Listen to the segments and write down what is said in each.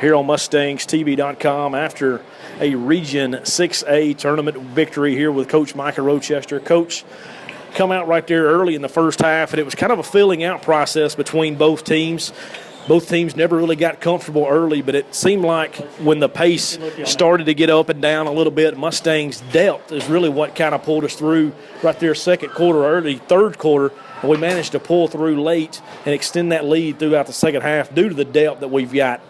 here on MustangsTV.com after a Region 6A tournament victory here with Coach Micah Rochester. Coach, come out right there early in the first half, and it was kind of a filling out process between both teams. Both teams never really got comfortable early, but it seemed like when the pace started to get up and down a little bit, Mustangs' depth is really what kind of pulled us through right there second quarter, early third quarter, and we managed to pull through late and extend that lead throughout the second half due to the depth that we've got.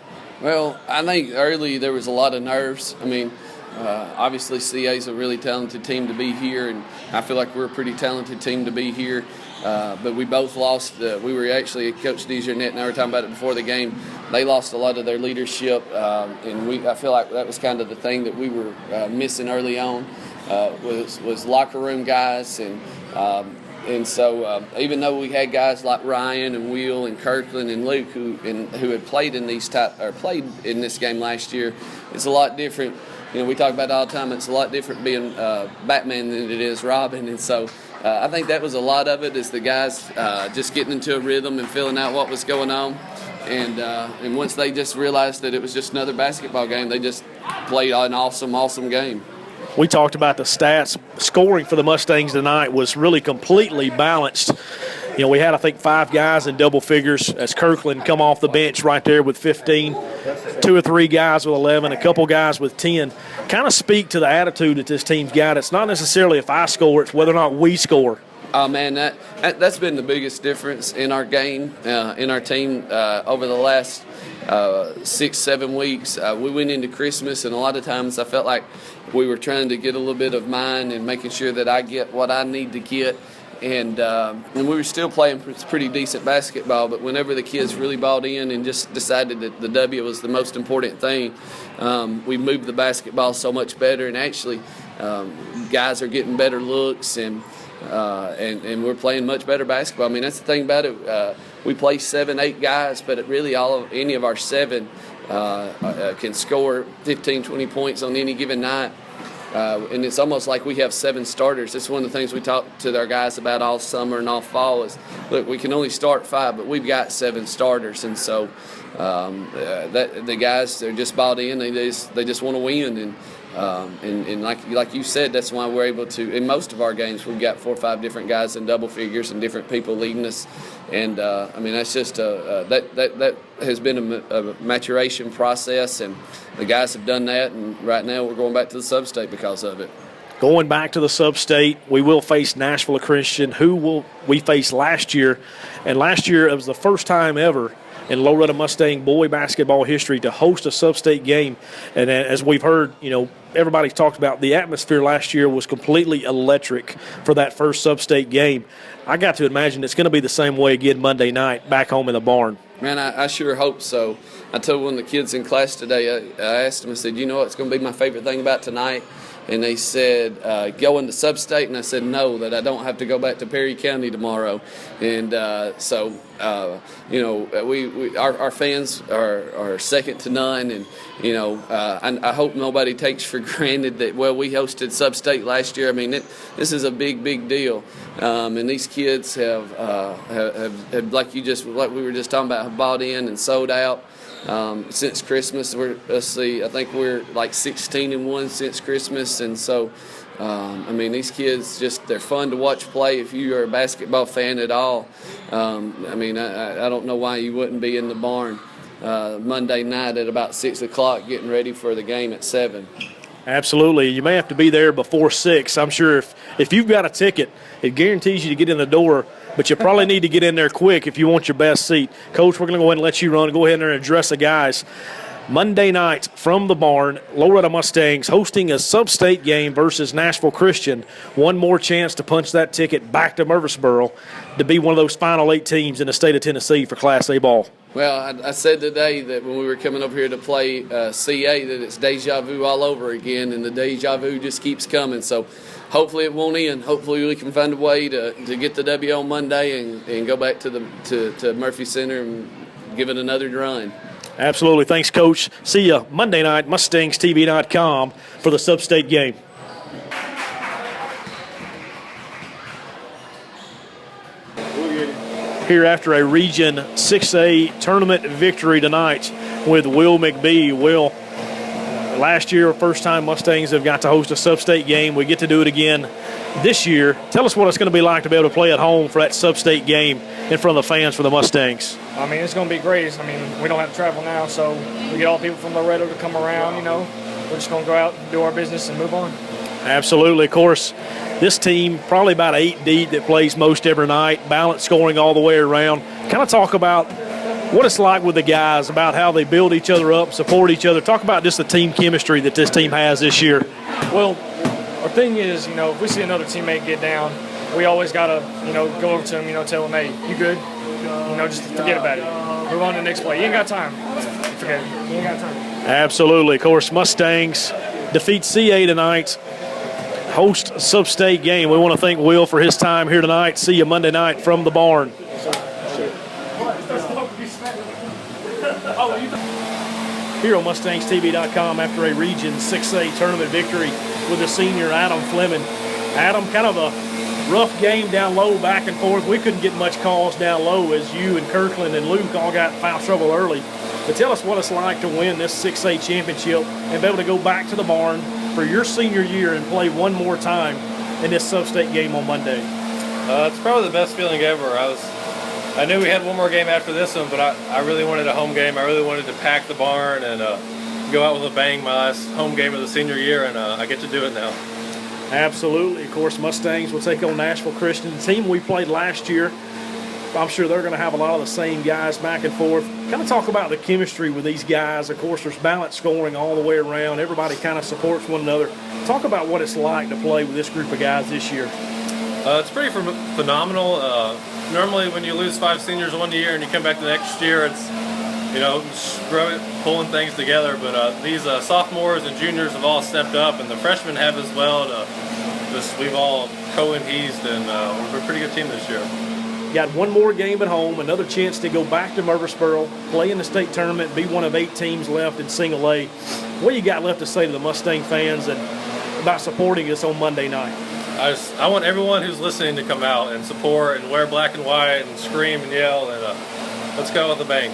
Well, I think early there was a lot of nerves. I mean, obviously CA is a really talented team to be here, and I feel like we're a pretty talented team to be here. But we both lost. We were actually, Coach Desjardins and I were talking about it before the game. They lost a lot of their leadership, and I feel like that was kind of the thing that we were missing early on was locker room guys, and so even though we had guys like Ryan and Will and Kirkland and Luke who had played in played in this game last year, it's a lot different. You know, we talk about it all the time. It's a lot different being Batman than it is Robin, and so. I think that was a lot of it, is the guys just getting into a rhythm and filling out what was going on. And once they just realized that it was just another basketball game, they just played an awesome game. We talked about the stats. Scoring for the Mustangs tonight was really completely balanced. You know, we had, I think, 5 guys in double figures as Kirkland come off the bench right there with 15, 2 or 3 guys with 11, a couple guys with 10. Kind of speak to the attitude that this team's got. It's not necessarily if I score, it's whether or not we score. Oh, man, that's been the biggest difference in our game, in our team over the last 6-7 weeks. We went into Christmas, and a lot of times I felt like we were trying to get a little bit of mine and making sure that I get what I need to get. And we were still playing pretty decent basketball, but whenever the kids really bought in and just decided that the W was the most important thing, we moved the basketball so much better. And actually, guys are getting better looks, and we're playing much better basketball. I mean, that's the thing about it. We play 7-8 guys, but really any of our 7 can score 15, 20 points on any given night. And it's almost like we have 7 starters. It's one of the things we talk to our guys about all summer and all fall is, look, we can only start 5, but we've got 7 starters. And so the guys, they're just bought in. They just want to win. And like you said, that's why we're able to, in most of our games, we've got 4 or 5 different guys in double figures and different people leading us. And, I mean, that's just that has been a maturation process, and the guys have done that, and right now we're going back to the sub-state because of it. Going back to the sub-state, we will face Nashville Christian, who will we faced last year. And last year it was the first time ever in Loretta Mustang boy basketball history to host a sub-state game. And as we've heard, you know, everybody's talked about, the atmosphere last year was completely electric for that first sub-state game. I got to imagine it's going to be the same way again Monday night back home in the barn. Man, I sure hope so. I told one of the kids in class today, I asked them, I said, you know what's going to be my favorite thing about tonight? And they said, going to sub-state, and I said, no, that I don't have to go back to Perry County tomorrow. And so, you know, our fans are second to none, and, you know, I hope nobody takes for granted that, well, we hosted sub-state last year. I mean, this is a big deal. And these kids have like we were just talking about, have bought in and sold out. Since Christmas, I think we're like 16-1 since Christmas, and so I mean, these kids they're fun to watch play if you are a basketball fan at all. I mean, I don't know why you wouldn't be in the barn Monday night at about 6 o'clock getting ready for the game at 7. Absolutely. You may have to be there before 6. I'm sure if you've got a ticket, it guarantees you to get in the door, but you probably need to get in there quick if you want your best seat. Coach, we're going to go ahead and let you run. Go ahead and address the guys. Monday night from the barn, Loretta Mustangs hosting a sub-state game versus Nashville Christian. One more chance to punch that ticket back to Murfreesboro to be one of those final 8 teams in the state of Tennessee for Class A ball. Well, I said today that when we were coming over here to play CA that it's deja vu all over again, and the deja vu just keeps coming. So hopefully it won't end. Hopefully we can find a way to get the W on Monday and go back to Murphy Center and give it another run. Absolutely. Thanks, Coach. See you Monday night, MustangsTV.com for the sub-state game. Here after a Region 6A tournament victory tonight with Will McBee. Will, last year, first time Mustangs have got to host a sub-state game. We get to do it again this year. Tell us what it's going to be like to be able to play at home for that sub-state game in front of the fans for the Mustangs. I mean, it's going to be great. I mean, we don't have to travel now, so we get all the people from Loretto to come around, you know. We're just going to go out and do our business and move on. Absolutely. Of course, this team, probably about 8 deep that plays most every night, balanced scoring all the way around. Kind of talk about what it's like with the guys, about how they build each other up, support each other. Talk about just the team chemistry that this team has this year. Well, our thing is, you know, if we see another teammate get down, we always got to, you know, go over to him, you know, tell him, hey, you good? You know, just forget about it. Move on to the next play. You ain't got time. Forget it. You ain't got time. Absolutely. Of course, Mustangs defeat CA tonight. Host sub-state game. We want to thank Will for his time here tonight. See you Monday night from the barn. Here on MustangsTV.com after a Region 6A tournament victory with the senior Adam Fleming. Adam, kind of a rough game down low, back and forth. We couldn't get much calls down low as you and Kirkland and Luke all got in foul trouble early. But tell us what it's like to win this 6A championship and be able to go back to the barn for your senior year and play one more time in this sub-state game on Monday. It's probably the best feeling ever. I knew we had one more game after this one, but I really wanted a home game. I really wanted to pack the barn and go out with a bang my last home game of the senior year, and I get to do it now. Absolutely. Of course, Mustangs will take on Nashville Christian, the team we played last year. I'm sure they're going to have a lot of the same guys back and forth. Kind of talk about the chemistry with these guys. Of course, there's balanced scoring all the way around. Everybody kind of supports one another. Talk about what it's like to play with this group of guys this year. It's pretty phenomenal. Normally, when you lose 5 seniors one year and you come back the next year, it's, you know, pulling things together. But these sophomores and juniors have all stepped up, and the freshmen have as well. We've all co-enhanced, and we're a pretty good team this year. Got one more game at home, another chance to go back to Murfreesboro, play in the state tournament, be one of 8 teams left in single A. What do you got left to say to the Mustang fans and about supporting us on Monday night? I want everyone who's listening to come out and support and wear black and white and scream and yell, and let's go with a bang.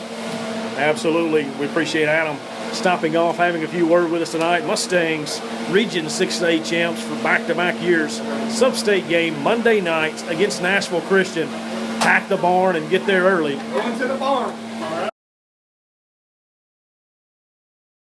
Absolutely. We appreciate Adam stopping off, having a few words with us tonight. Mustangs, Region 6A champs for back-to-back years. Sub-state game Monday night against Nashville Christian. Pack the barn and get there early. Going to the barn.